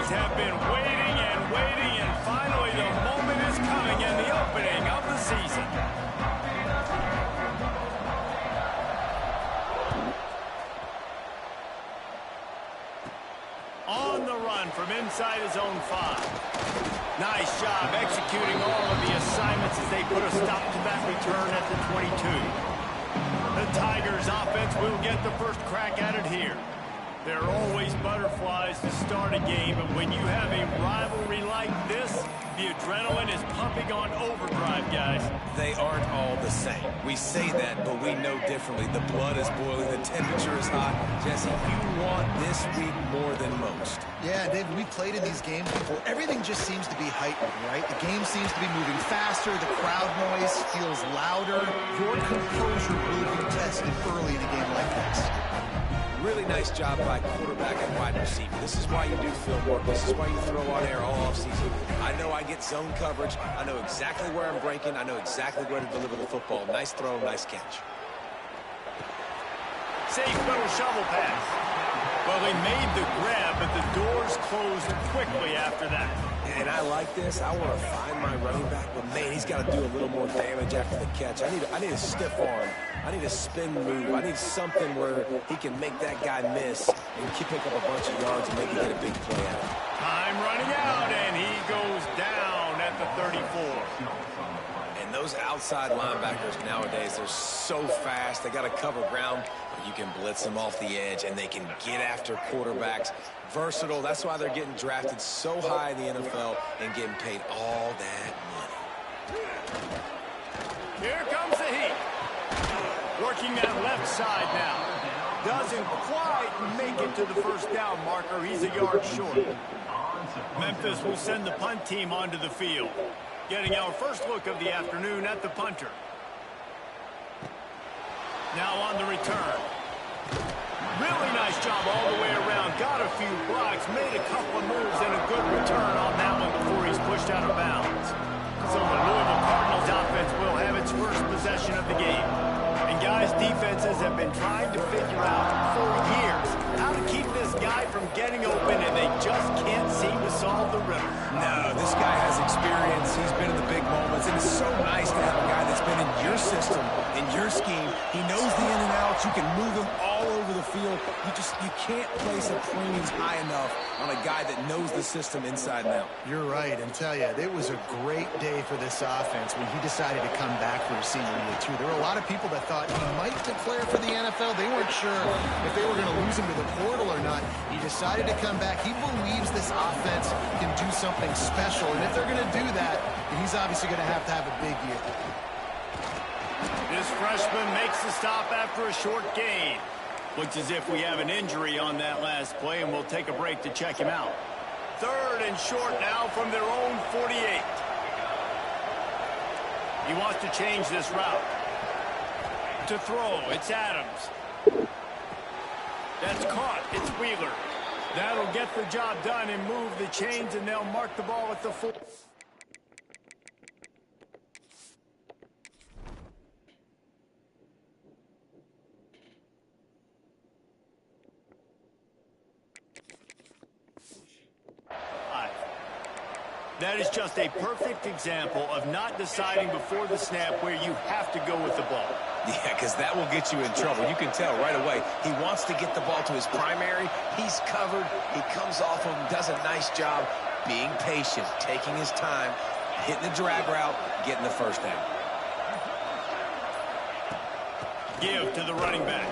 Have been waiting and waiting, and finally the moment is coming in the opening of the season. On the run from inside his own 5. Nice job executing all of the assignments as they put a stop to that return at the 22. The Tigers offense will get the first crack at it here. There are always butterflies to start a game, and when you have a rivalry like this, the adrenaline is pumping on overdrive, guys. They aren't all the same. We say that, but we know differently. The blood is boiling, the temperature is hot. Jesse, you want this week more than most. Yeah, David, we played in these games before. Everything just seems to be heightened, right? The game seems to be moving faster. The crowd noise feels louder. Your composure will be tested early in a game like this. Really nice job by quarterback and wide receiver. This is why you do film work. This is why you throw on air all offseason. I know I get zone coverage. I know exactly where I'm breaking. I know exactly where to deliver the football. Nice throw, nice catch. Safe little shovel pass. Well, he made the grab, but the doors closed quickly after that. And I like this. I want to find my running back, but man, he's got to do a little more damage after the catch. I need a stiff arm. I need a spin move. I need something where he can make that guy miss and pick up a bunch of yards and maybe get a big play out of it. Time running out, and he goes down at the 34. And those outside linebackers nowadays, they're so fast. They got to cover ground, but you can blitz them off the edge, and they can get after quarterbacks. Versatile. That's why they're getting drafted so high in the NFL and getting paid all that money. Here comes the heat. Working that left side now. Doesn't quite make it to the first down marker. He's a yard short. Memphis will send the punt team onto the field. Getting our first look of the afternoon at the punter. Now on the return. Really nice job all the way around. Got a few blocks, made a couple of moves, and a good return on that one before he's pushed out of bounds. So the Louisville Cardinals offense will have its first possession of the game. And guys, defenses have been trying to figure out for years how to keep this guy from getting open, and they just can't seem to solve the riddle. No, this guy has experience. He's been in the big moments, and it's so nice to have a guy that's been in your system, in your scheme. He knows the in and outs. You can move him all over the field. You can't place a premium high enough on a guy that knows the system inside and out. You're right, and tell you, it was a great day for this offense when he decided to come back for his senior year, too. There were a lot of people that thought he might declare for the NFL. They weren't sure if they were going to lose him to the portal or not. He decided to come back. He believes this offense can do something special, and if they're going to do that, he's obviously going to have a big year. This freshman makes the stop after a short gain. Looks as if we have an injury on that last play, and we'll take a break to check him out. 3rd and short now from their own 48. He wants to change this route. To throw, it's Adams. That's caught, it's Wheeler. That'll get the job done and move the chains, and they'll mark the ball at the 4. That is just a perfect example of not deciding before the snap where you have to go with the ball. Yeah, because that will get you in trouble. You can tell right away. He wants to get the ball to his primary. He's covered. He comes off him, does a nice job being patient, taking his time, hitting the drag route, getting the first down. Give to the running back.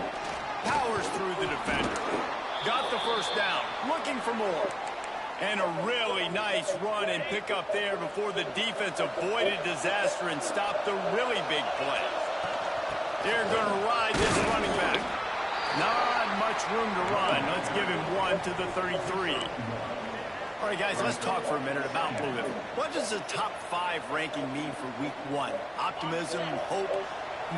Powers through the defender. Got the first down. Looking for more. And a really nice run and pick up there before the defense avoided disaster and stopped the really big play. They're going to ride this running back. Not much room to run. Let's give him one to the 33. All right, guys, let's talk for a minute about Louisville. What does the top 5 ranking mean for week 1? Optimism, hope?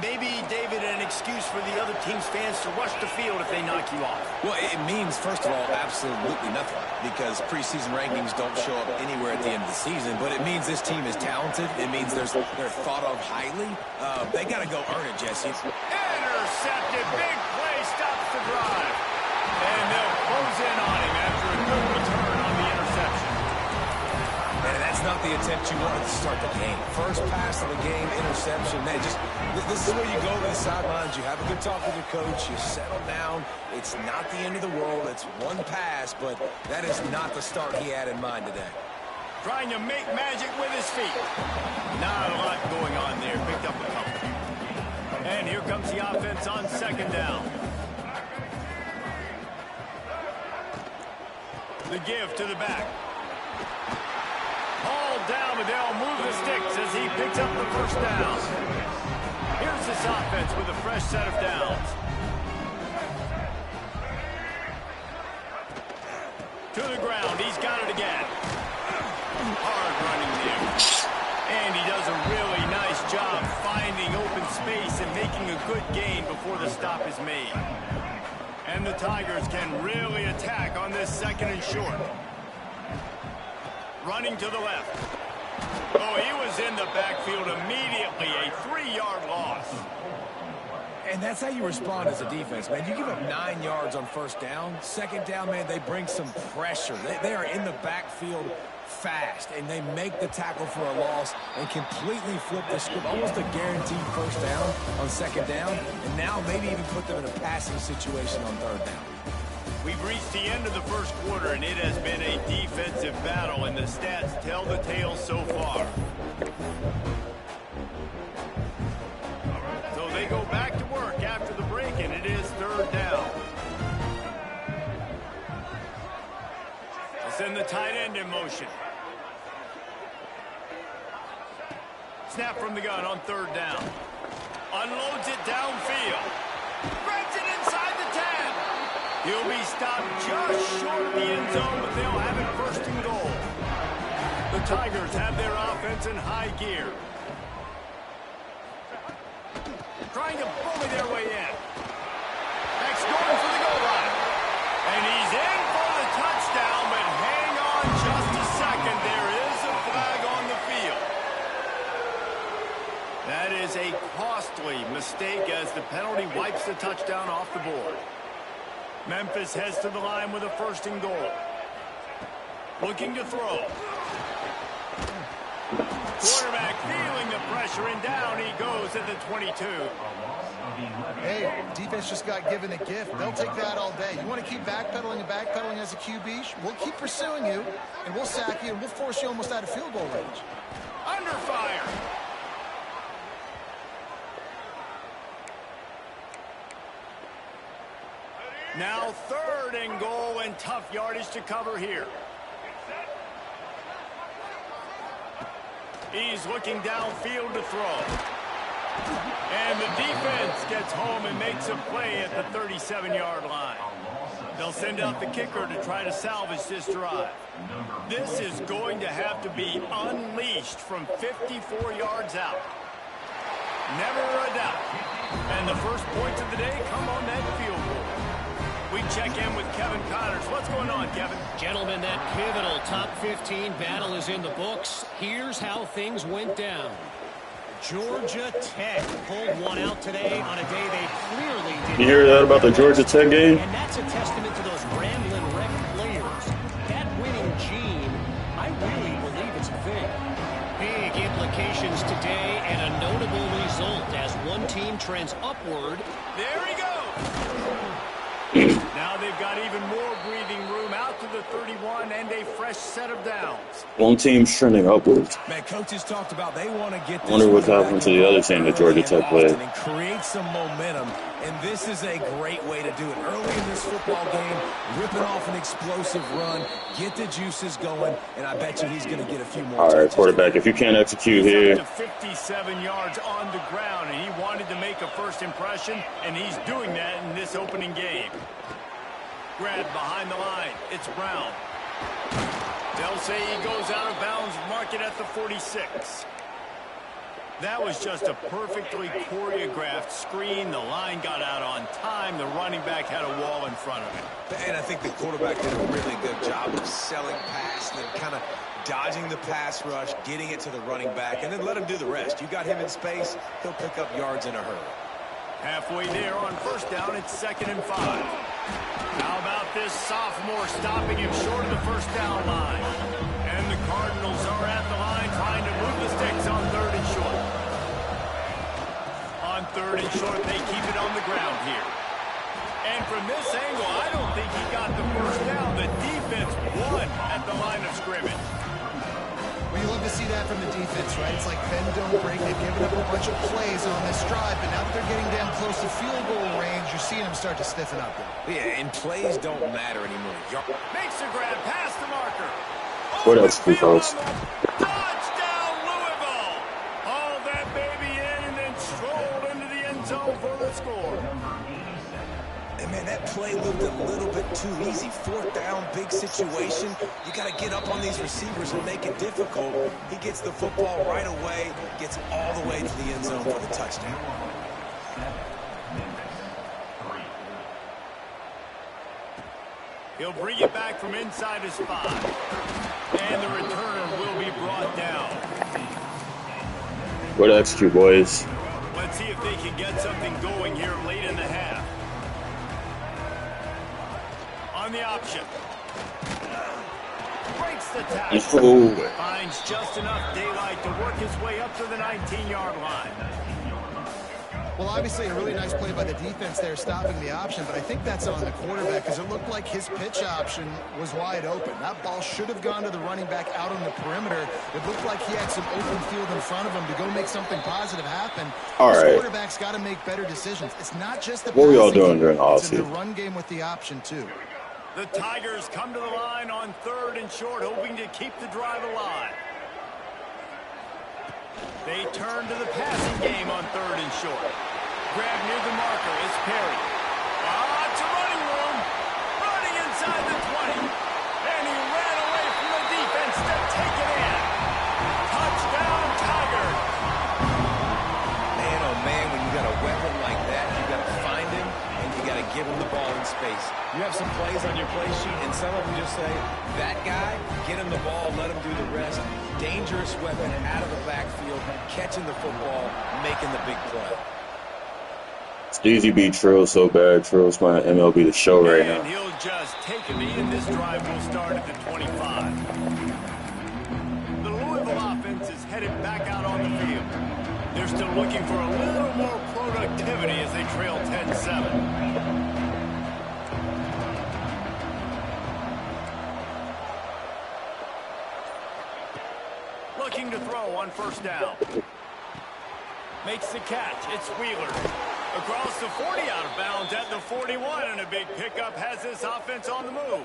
Maybe, David, an excuse for the other team's fans to rush the field if they knock you off. Well, it means, first of all, absolutely nothing, because preseason rankings don't show up anywhere at the end of the season, but it means this team is talented. It means they're thought of highly. They got to go earn it, Jesse. Intercepted. Big play stops the drive. And they'll close in on him after a good return on the interception. And that's not the attempt you wanted to start the game. First pass of the game, interception. Man, this is where you go to the sidelines. You have a good talk with your coach. You settle down. It's not the end of the world. It's one pass, but that is not the start he had in mind today. Trying to make magic with his feet. Not a lot going on there. Picked up a couple. And here comes the offense on second down. The give to the back. All down, but they'll move the sticks as he picks up the first down. Here's this offense with a fresh set of downs. To the ground, he's got it again. Hard running there. And he does a really nice job finding open space and making a good gain before the stop is made. And the Tigers can really attack on this second and short. Running to the left. Oh, he was in the backfield immediately. A 3-yard loss. And that's how you respond as a defense, man. You give up 9 yards on first down. Second down, man, they bring some pressure. They are in the backfield fast, and they make the tackle for a loss and completely flip the script. Almost a guaranteed first down on second down, and now maybe even put them in a passing situation on third down. We've reached the end of the first quarter, and it has been a defensive battle, and the stats tell the tale so far. So they go back to work after the break, and it is third down. They'll send the tight end in motion. Snap from the gun on third down. Unloads it downfield. Grabs it inside the 10. He'll be stopped just short of the end zone, but they'll have it first and goal. The Tigers have their offense in high gear. Trying to bully their way in. Next going for the goal line. And he's in for the touchdown, but hang on just a second. There is a flag on the field. That is a costly mistake as the penalty wipes the touchdown off the board. Memphis heads to the line with a first and goal. Looking to throw. Quarterback feeling the pressure, and down he goes at the 22. Hey, defense just got given a gift. They'll take that all day. You want to keep backpedaling and backpedaling as a QB? We'll keep pursuing you, and we'll sack you, and we'll force you almost out of field goal range. Under fire. Now third and goal, and tough yardage to cover here. He's looking downfield to throw. And the defense gets home and makes a play at the 37-yard line. They'll send out the kicker to try to salvage this drive. This is going to have to be unleashed from 54 yards out. Never a doubt. And the first points of the day come on that field goal. We check in with Kevin Connors. What's going on, Kevin? Gentlemen, that pivotal top 15 battle is in the books. Here's how things went down. Georgia Tech pulled one out today on a day they clearly didn't. You hear that about the Georgia Tech game? And that's a testament to those rambling wreck players. That winning gene, I really believe it's a thing. Big implications today and a notable result as one team trends upward. There he goes. Now they've got even more breathing room out to the 31 and a fresh set of downs. One team's trending upwards. Man, coaches talked about they want to get this. I wonder what's happening to the other team that Georgia Tech played. And create some momentum, and this is a great way to do it. Early in this football game, ripping off an explosive run, get the juices going, and I bet you he's going to get a few more. All right, quarterback, if you can't execute here. He's up to 57 yards on the ground, and he wanted to make a first impression, and he's doing that in this opening game. Grabbed behind the line. It's Brown. They'll say he goes out of bounds, mark it at the 46. That was just a perfectly choreographed screen. The line got out on time. The running back had a wall in front of him. And I think the quarterback did a really good job of selling past and then kind of dodging the pass rush, getting it to the running back, and then let him do the rest. You got him in space, he'll pick up yards in a hurry. Halfway there on first down, it's 2nd and 5. How about this sophomore stopping him short of the first down line? And the Cardinals are at the line trying to move the sticks on 3rd and short. On 3rd and short, they keep it on the ground here. And from this angle, I don't think he got the first down. The defense won at the line of scrimmage. Well, you love to see that from the defense, right? It's like bend, don't break. They've given up a bunch of plays on this drive, but now that they're getting down close to field goal range, you're seeing them start to stiffen up there. Yeah, and plays don't matter anymore. Makes a grab past the marker. What else, too close? Touchdown, Louisville! Hauled that baby in and then strolled into the end zone for the score. And man, that play looked a little bit too easy. 4th down, big situation. You got to get up on these receivers and make it difficult. He gets the football right away, gets all the way to the end zone for the touchdown. He'll bring it back from inside his 5. And the returner will be brought down. Way to execute, boys. Let's see if they can get something going here late in the half. On the option. Breaks the tackle. Finds just enough daylight to work his way up to the 19-yard line. Well, obviously a really nice play by the defense there stopping the option, but I think that's on the quarterback because it looked like his pitch option was wide open. That ball should have gone to the running back out on the perimeter. It looked like he had some open field in front of him to go make something positive happen. All right. Quarterback's got to make better decisions. It's not just the what were y'all doing game, during it's in offseason? the run game with the option too. The Tigers come to the line on 3rd and short, hoping to keep the drive alive. They turn to the passing game on 3rd and short. Grab near the marker is Perry. It's a running room. Running inside the 20. And he ran away from the defense to take it in. Touchdown, Tigers. Man, oh man, when you got a weapon like that, you got to find him and you got to give him the ball in space. You have some plays on your play sheet, and some of them just say, that guy, get him the ball, let him do the rest. Dangerous weapon out of the backfield, catching the football, making the big play. It's easy to beat Trill so bad. Trill's my MLB The Show right And now. he'll just take a knee, and this drive will start at the 25. The Louisville offense is headed back out on the field. They're still looking for a little more productivity as they trail 10-7. Looking to throw on first down. Makes the catch. It's Wheeler. Across the 40, out of bounds at the 41, and a big pickup has this offense on the move.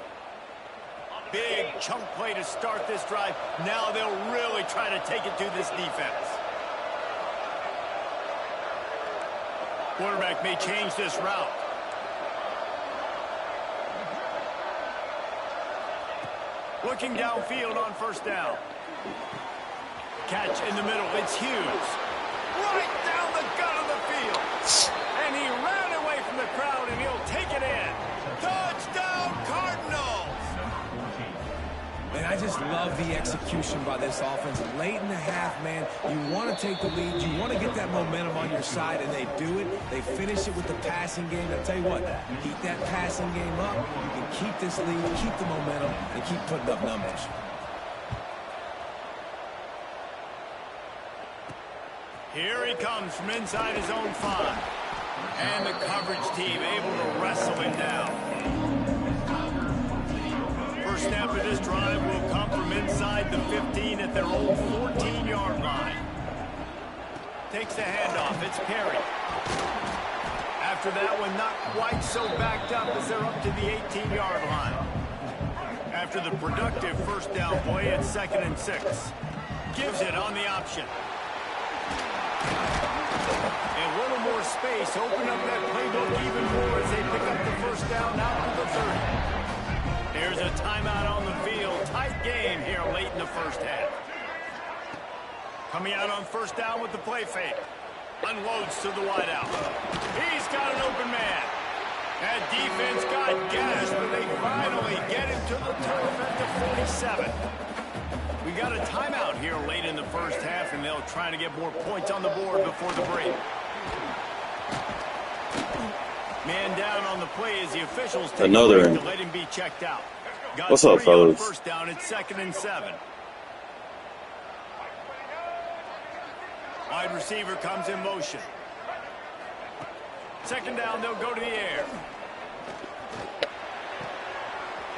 Big chunk play to start this drive. Now they'll really try to take it to this defense. Quarterback may change this route. Looking downfield on first down. Catch in the middle. It's Hughes. Right down the gut of the field. And he ran away from the crowd, and he'll take it in. Touchdown, Cardinals! Man, I just love the execution by this offense. Late in the half, man, you want to take the lead. You want to get that momentum on your side, and they do it. They finish it with the passing game. I tell you what, keep that passing game up. You can keep this lead, keep the momentum, and keep putting up numbers. Here he comes from inside his own 5. And the coverage team able to wrestle him down. First snap of this drive will come from inside the 15 at their own 14-yard line. Takes the handoff. It's Perry. After that one, not quite so backed up as they're up to the 18-yard line. After the productive first down play, it's 2nd and 6. Gives it on the option. A little more space, open up that playbook even more as they pick up the first down out to the 30. There's a timeout on the field. Tight game here late in the first half. Coming out on first down with the play fake. Unloads to the wideout. He's got an open man. That defense got gashed, but they finally get him to the turf at the 47. We got a timeout here late in the first half, and they'll try to get more points on the board before the break. Man down on the play as the officials take Another to let him be checked out. Got What's up, fellas? First down, it's 2nd and 7. Wide receiver comes in motion. 2nd down, they'll go to the air.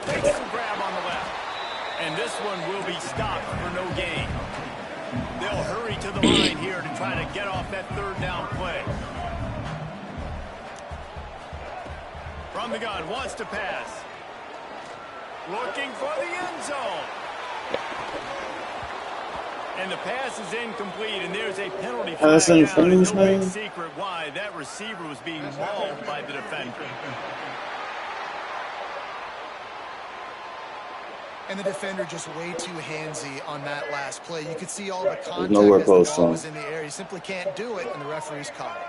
Takes some grab on the left. And this one will be stopped for no gain. They'll hurry to the line here to try to get off that 3rd down play. From the gun, wants to pass. Looking for the end zone. And the pass is incomplete, and there's a penalty flag down. And no big secret why that receiver was being mauled by the defender. And the defender just way too handsy on that last play. You could see all the contact nowhere as the close ball to was in the air. He simply can't do it, and the referee's caught it.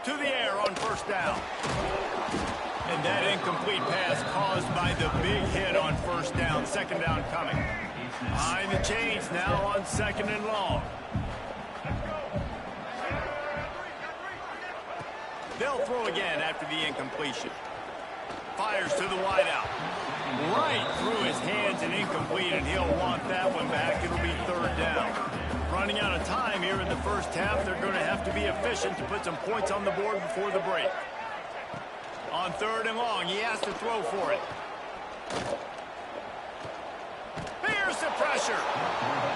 To the air on first down. And that incomplete pass caused by the big hit on first down. 2nd down coming. Behind the chains now on 2nd and long. They'll throw again after the incompletion. Fires to the wideout. Right through his hands and incomplete, and he'll want that one back. It'll be 3rd down. Running out of time here in the first half. They're going to have to be efficient to put some points on the board before the break. On 3rd and long, he has to throw for it. Here's the pressure.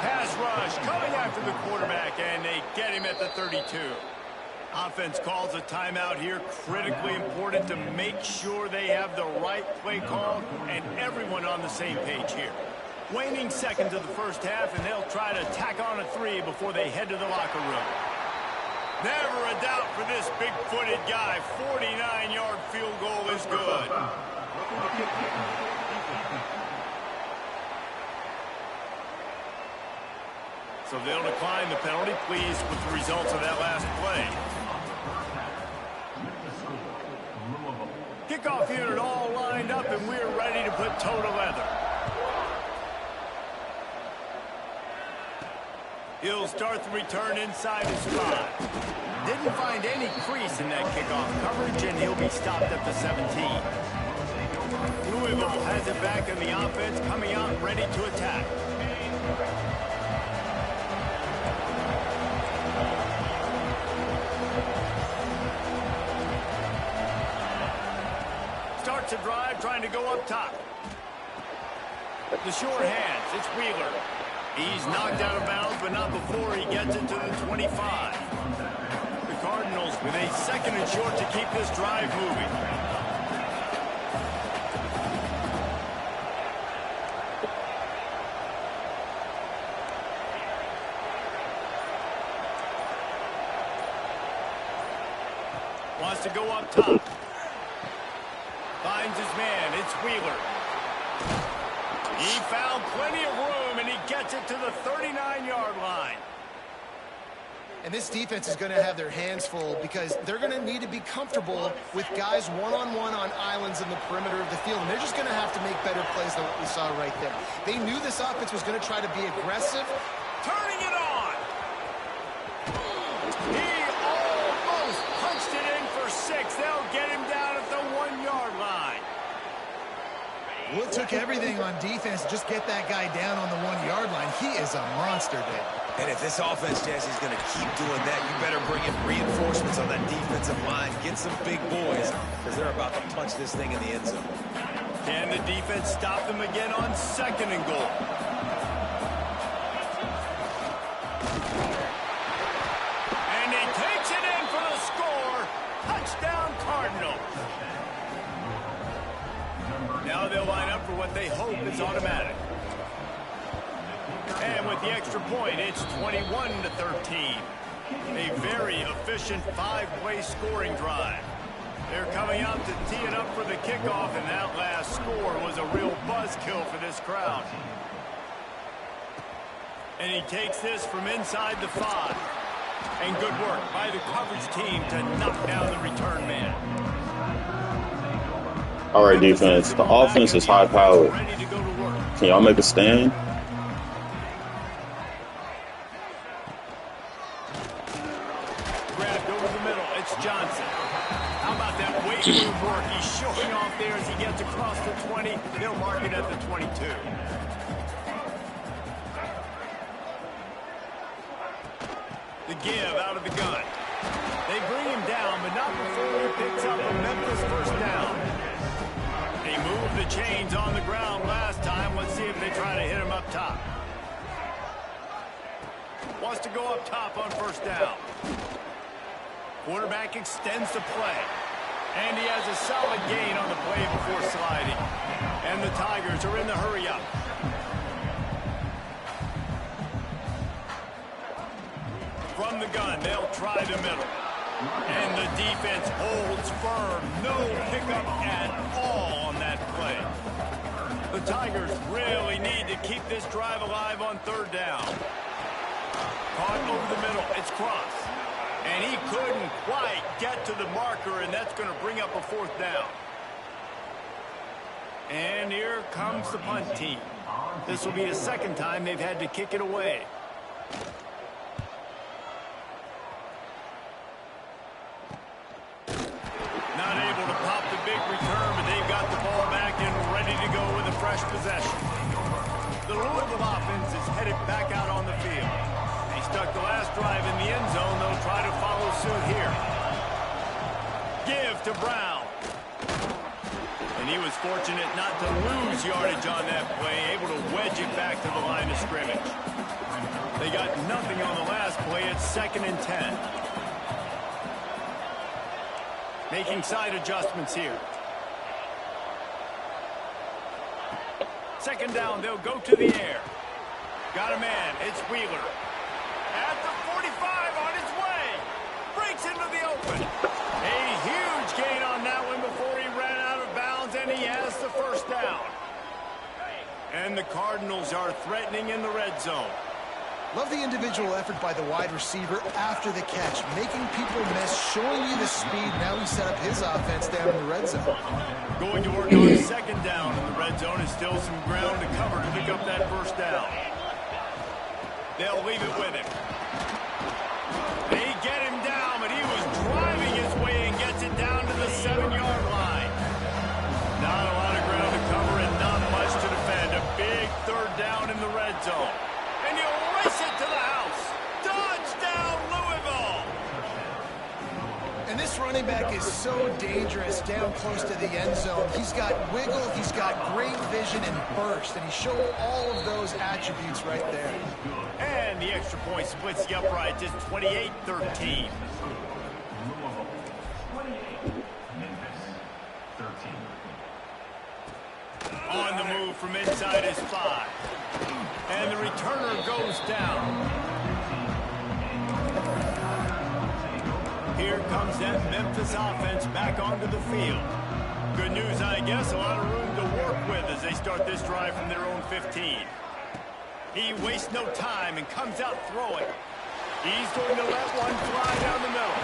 Pass rush coming after the quarterback, and they get him at the 32. Offense calls a timeout here. Critically important to make sure they have the right play call and everyone on the same page here. Waning seconds of the first half, and they'll try to tack on a 3 before they head to the locker room. Never a doubt for this big-footed guy. 49-yard field goal is good. So they'll decline the penalty, pleased with the results of that last play. Kickoff unit all lined up, and we're ready to put toe to leather. He'll start the return inside his spot. Didn't find any crease in that kickoff coverage, and he'll be stopped at the 17. Louisville has it back in the offense, coming out ready to attack. Starts a drive, trying to go up top. The short hands, it's Wheeler. He's knocked out of bounds, but not before he gets it to the 25. The Cardinals with a 2nd and short to keep this drive moving. Wants to go up top. Finds his man, it's Wheeler. He found plenty of room, and he gets it to the 39-yard line. And this defense is going to have their hands full because they're going to need to be comfortable with guys one-on-one on islands in the perimeter of the field. And they're just going to have to make better plays than what we saw right there. They knew this offense was going to try to be aggressive. Turning it on. He almost punched it in for 6. They'll get him down at the 1-yard line. Well, it took everything on defense to just get that guy down on the 1-yard line. He is a monster, Dave. And if this offense, Jesse, is going to keep doing that, you better bring in reinforcements on that defensive line. Get some big boys, because they're about to punch this thing in the end zone. Can the defense stop them again on 2nd and goal? And he takes it in for the score. Touchdown, Cardinals. Now they'll line up for what they hope is automatic. And with the extra point, it's 21-13. A very efficient 5-play scoring drive. They're coming out to tee it up for the kickoff, and that last score was a real buzzkill for this crowd. And he takes this from inside the 5. And good work by the coverage team to knock down the return man. All right, defense. The offense is high powered. Can y'all make a stand? Grabbed over the middle. It's Johnson. How about that weight move work? He's showing off there as he gets across the 20. They'll mark it at the 22. The give out of the gun. They bring him down, but not before he picks up a Memphis first down. They moved the chains on the ground last time. Let's see if they try to hit him up top. Wants to go up top on first down. Quarterback extends the play. And he has a solid gain on the play before sliding. And the Tigers are in the hurry-up. From the gun, they'll try the middle. And the defense holds firm. No pickup at all on that play. The Tigers really need to keep this drive alive on third down. Caught over the middle. It's Cross. And he couldn't quite get to the marker, and that's going to bring up a fourth down. And here comes the punt team. This will be the second time they've had to kick it away. Not able to pop the big return, but they've got the ball back and ready to go with a fresh possession. The Louisville offense is headed back out on the field. They stuck the last drive in the end zone. They'll try to follow suit here. Give to Brown. And he was fortunate not to lose yardage on that play, able to wedge it back to the line of scrimmage. They got nothing on the last play. It's 2nd and 10. Making side adjustments here. Second down, they'll go to the air. Got a man, it's Wheeler. At the 45 on his way. Breaks into the open. A huge gain on that one before he ran out of bounds, and he has the first down. And the Cardinals are threatening in the red zone. Love the individual effort by the wide receiver after the catch, making people miss, showing you the speed. Now he set up his offense down in the red zone. Going to work on second down in the red zone, and still some ground to cover to pick up that first down. They'll leave it with him. They get him down, but he was driving his way and gets it down to the 7-yard line. Not a lot of ground to cover and not much to defend. A big third down in the red zone. And he'll race it to the house. Touchdown, Louisville! And this running back is so dangerous down close to the end zone. He's got wiggle, he's got great vision and burst, and he showed all of those attributes right there. And the extra point splits the upright, just 28-13. On the move from inside his 5. And the returner goes down. Here comes that Memphis offense back onto the field. Good news, I guess, a lot of room to work with as they start this drive from their own 15. He wastes no time and comes out throwing. He's going to let one fly down the middle.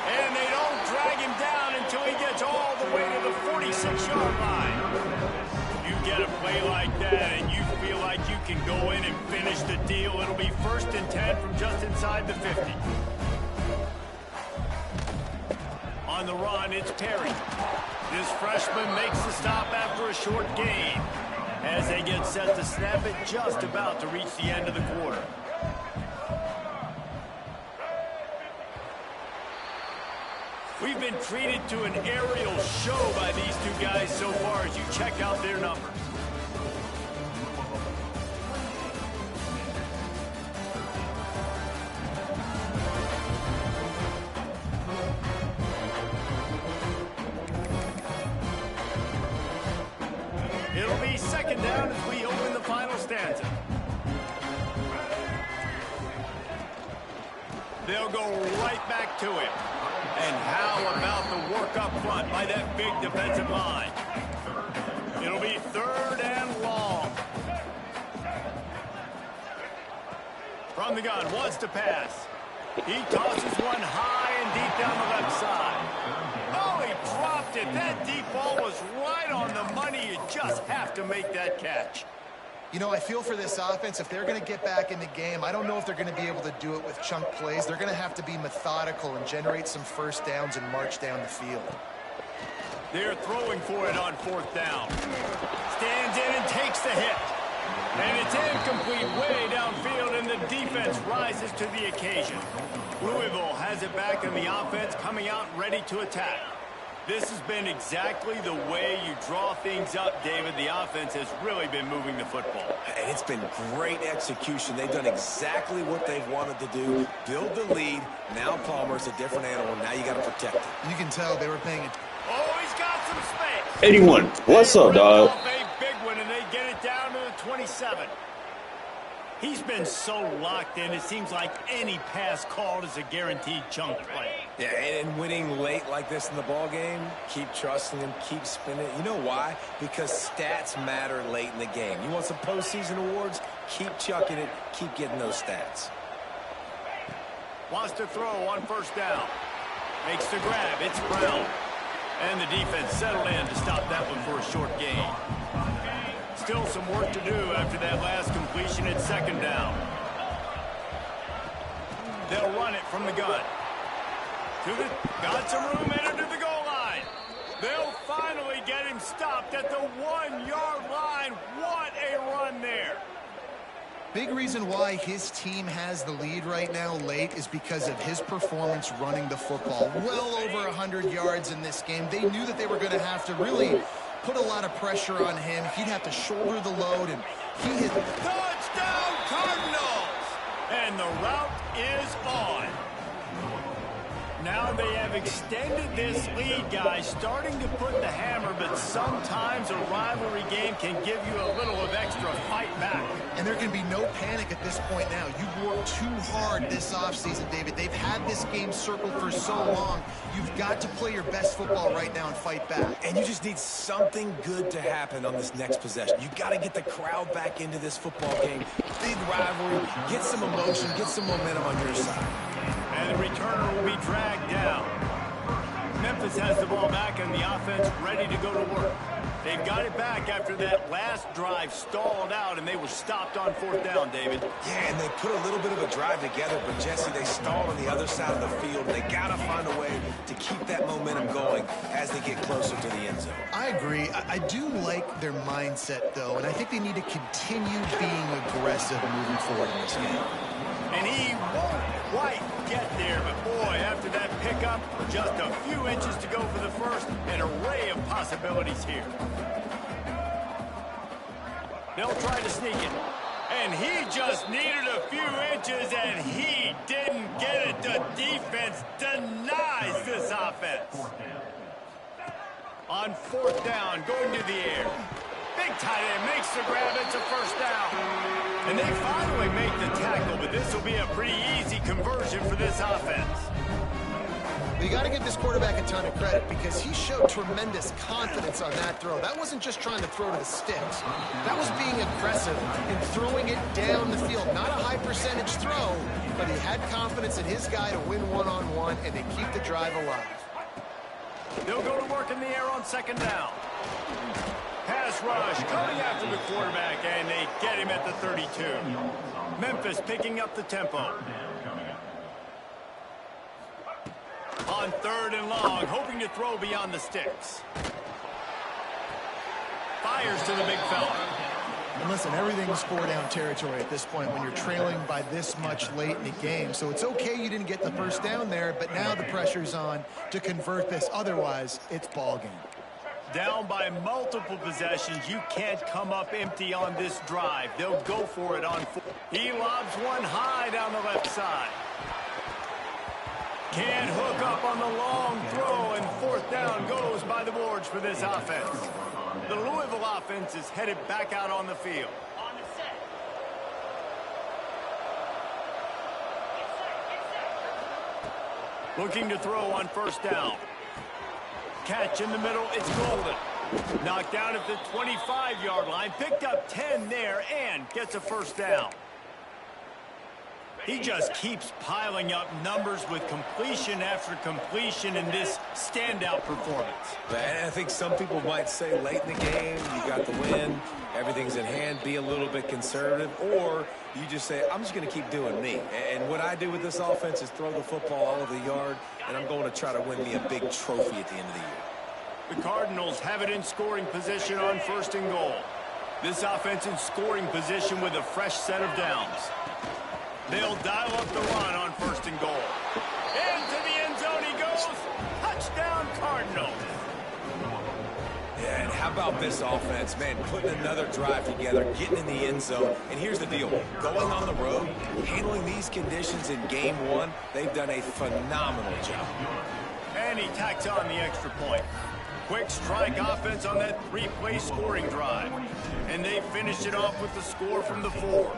And they don't drag him down until he gets all the way to the 46-yard line. You get a play like that and you feel like you can go in and finish the deal. It'll be 1st and 10 from just inside the 50. On the run, it's Perry. This freshman makes the stop after a short gain as they get set to snap it, just about to reach the end of the quarter. We've been treated to an aerial show by these two guys so far as you check out their numbers. It'll be second down as we open the final stanza. They'll go right back to him. And how about the work up front by that big defensive line? It'll be 3rd and long. From the gun, wants to pass. He tosses one high and deep down the left side. Oh, he dropped it. That deep ball was right on the money. You just have to make that catch. You know, I feel for this offense, if they're going to get back in the game, I don't know if they're going to be able to do it with chunk plays. They're going to have to be methodical and generate some first downs and march down the field. They're throwing for it on fourth down. Stands in and takes the hit. And it's incomplete way downfield, and the defense rises to the occasion. Louisville has it back in the offense, coming out ready to attack. This has been exactly the way you draw things up, David. The offense has really been moving the football. And it's been great execution. They've done exactly what they've wanted to do. Build the lead. Now Palmer's a different animal. Now you got to protect it. You can tell they were paying it. Oh, he's got some space. 81. What's up, dog? A big one, and they get it down to the 27. He's been so locked in, it seems like any pass called is a guaranteed chunk play. Yeah, and winning late like this in the ball game, keep trusting him, keep spinning. You know why? Because stats matter late in the game. You want some postseason awards? Keep chucking it, keep getting those stats. Wants to throw on first down. Makes the grab. It's Brown. And the defense settled in to stop that one for a short gain. Still some work to do after that last completion at second down. They'll run it from the gun. Got some room headed to the goal line. They'll finally get him stopped at the 1-yard line. What a run there. Big reason why his team has the lead right now late is because of his performance running the football. Well over 100 yards in this game. They knew that they were going to have to really put a lot of pressure on him. He'd have to shoulder the load, and he hit. Touchdown, Cardinals! And the route is on. Now they have extended this lead, guys, starting to put the hammer, but sometimes a rivalry game can give you a little of extra fight back. And there can be no panic at this point now. You've worked too hard this offseason, David. They've had this game circled for so long. You've got to play your best football right now and fight back. And you just need something good to happen on this next possession. You got to get the crowd back into this football game. Big rivalry. Get some emotion. Get some momentum on your side. And the returner will be dragged down. Memphis has the ball back and the offense ready to go to work. They've got it back after that last drive stalled out, and they were stopped on fourth down, David. Yeah, and they put a little bit of a drive together, but Jesse, they stalled on the other side of the field. They got to find a way to keep that momentum going as they get closer to the end zone. I agree. I do like their mindset, though, and I think they need to continue being aggressive moving forward in this game. And he won't quite get there, but boy, after that pickup, just a few inches to go for the first, an array of possibilities here. They'll try to sneak it. And he just needed a few inches, and he didn't get it. The defense denies this offense. On fourth down, going to the air. Big tight end makes the grab. It's a first down. And they finally make the tackle, but this will be a pretty easy conversion for this offense. You got to give this quarterback a ton of credit because he showed tremendous confidence on that throw. That wasn't just trying to throw to the sticks. That was being aggressive and throwing it down the field. Not a high percentage throw, but he had confidence in his guy to win one-on-one and to keep the drive alive. They'll go to work in the air on second down. Pass rush coming after the quarterback, and they get him at the 32. Memphis picking up the tempo. On third and long, hoping to throw beyond the sticks. Fires to the big fella. And listen, everything's four-down territory at this point when you're trailing by this much late in the game. So it's okay you didn't get the first down there, but now the pressure's on to convert this. Otherwise, it's ball game. Down by multiple possessions, you can't come up empty on this drive. They'll go for it on four. He lobs one high down the left side. Can't hook up on the long throw, and fourth down goes by the boards for this offense. The Louisville offense is headed back out on the field. Looking to throw on first down. Catch in the middle, it's Golden. Knocked down at the 25-yard line, picked up 10 there, and gets a first down. He just keeps piling up numbers with completion after completion in this standout performance. And I think some people might say late in the game, you got the win, everything's in hand, be a little bit conservative, or you just say, I'm just going to keep doing me. And what I do with this offense is throw the football all over the yard, and I'm going to try to win me a big trophy at the end of the year. The Cardinals have it in scoring position on 1st and goal. This offense in scoring position with a fresh set of downs. They'll dial up the run on 1st and goal. Into the end zone he goes. Touchdown, Cardinals. Yeah, and how about this offense, man, putting another drive together, getting in the end zone. And here's the deal. Going on the road, handling these conditions in game 1, they've done a phenomenal job. And he tacks on the extra point. Quick strike offense on that 3-play scoring drive. And they finished it off with the score from the 4.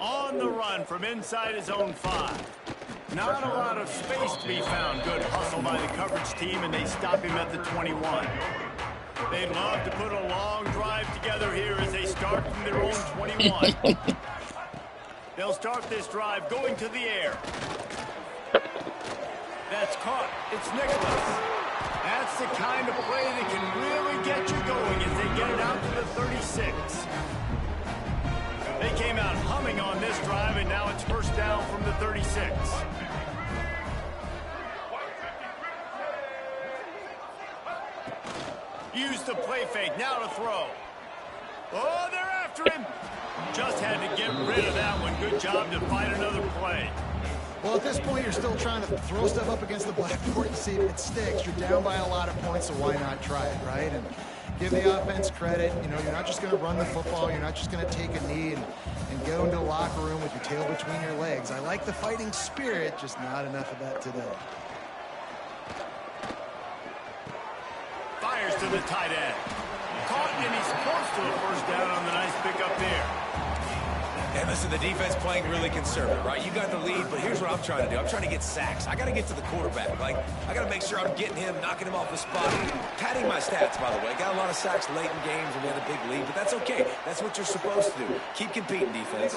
On the run from inside his own 5. Not a lot of space to be found. Good hustle by the coverage team, and they stop him at the 21. They'd love to put a long drive together here as they start from their own 21. They'll start this drive going to the air. That's caught. It's Nicholas. That's the kind of play that can really get you going as they get it out to the 36. They came out humming on this drive, and now it's 1st down from the 36. Use the play fake, now to throw. Oh, they're after him. Just had to get rid of that one. Good job to find another play. Well, at this point, you're still trying to throw stuff up against the blackboard and see if it sticks. You're down by a lot of points, so why not try it, right? And give the offense credit. You know, you're not just going to run the football. You're not just going to take a knee and go into the locker room with your tail between your legs. I like the fighting spirit, just not enough of that today. Fires to the tight end. Caught, and he's close to the 1st down on the nice pickup there. And listen, the defense playing really conservative, right? You got the lead, but here's what I'm trying to do. I'm trying to get sacks. I got to get to the quarterback. Like, I got to make sure I'm getting him, knocking him off the spot. Padding my stats, by the way. Got a lot of sacks late in games when we had a big lead, but that's okay. That's what you're supposed to do. Keep competing, defense.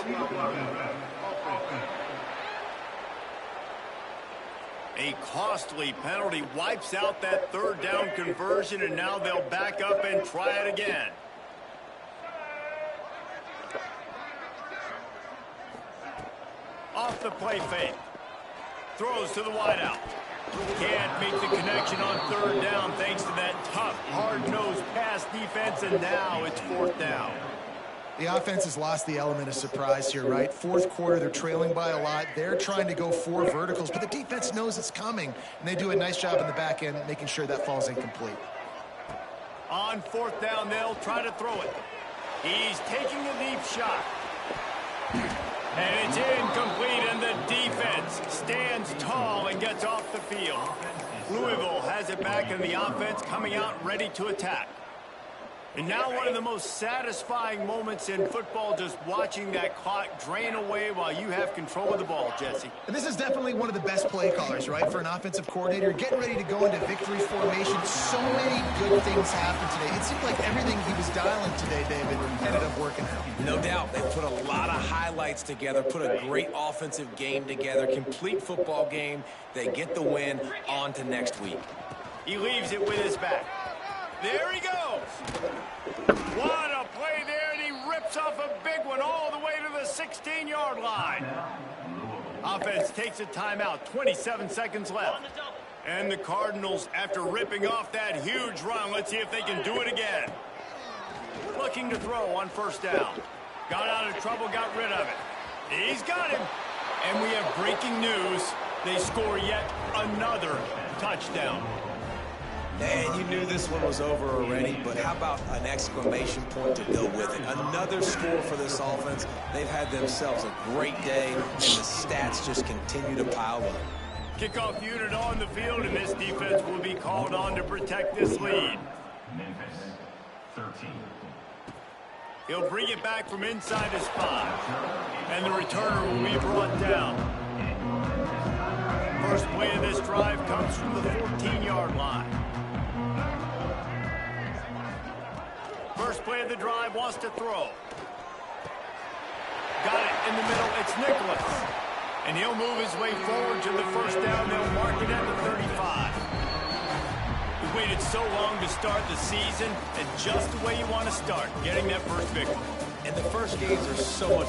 A costly penalty wipes out that 3rd down conversion, and now they'll back up and try it again. Off the play fake. Throws to the wideout. Can't make the connection on 3rd down thanks to that tough, hard-nosed pass defense, and now it's 4th down. The offense has lost the element of surprise here, right? 4th quarter, they're trailing by a lot. They're trying to go 4 verticals, but the defense knows it's coming, and they do a nice job in the back end making sure that falls incomplete. On 4th down, they'll try to throw it. He's taking a deep shot. And it's incomplete, and the defense stands tall and gets off the field. Louisville has it back, and the offense coming out ready to attack. And now one of the most satisfying moments in football, just watching that clock drain away while you have control of the ball, Jesse. And this is definitely one of the best play callers, right, for an offensive coordinator. Getting ready to go into victory formation. So many good things happened today. It seemed like everything he was dialing today, David, ended up working out. No doubt. They put a lot of highlights together, put a great offensive game together, complete football game. They get the win. On to next week. He leaves it with his back. There he goes. What a play there, and he rips off a big one all the way to the 16-yard line. Offense takes a timeout, 27 seconds left. And the Cardinals, after ripping off that huge run, let's see if they can do it again. Looking to throw on 1st down. Got out of trouble, got rid of it. He's got him. And we have breaking news. They score yet another touchdown. And you knew this one was over already, but how about an exclamation point to go with it? Another score for this offense. They've had themselves a great day, and the stats just continue to pile up. Kickoff unit on the field, and this defense will be called on to protect this lead. Memphis, 13. He'll bring it back from inside his 5. And the returner will be brought down. First play of this drive comes from the 14-yard line. First play of the drive wants to throw. in the middle, it's Nicholas. And he'll move his way forward to the first down. They'll mark it at the 35. We waited so long to start the season, and just the way you want to start, getting that first victory. And the first games are so much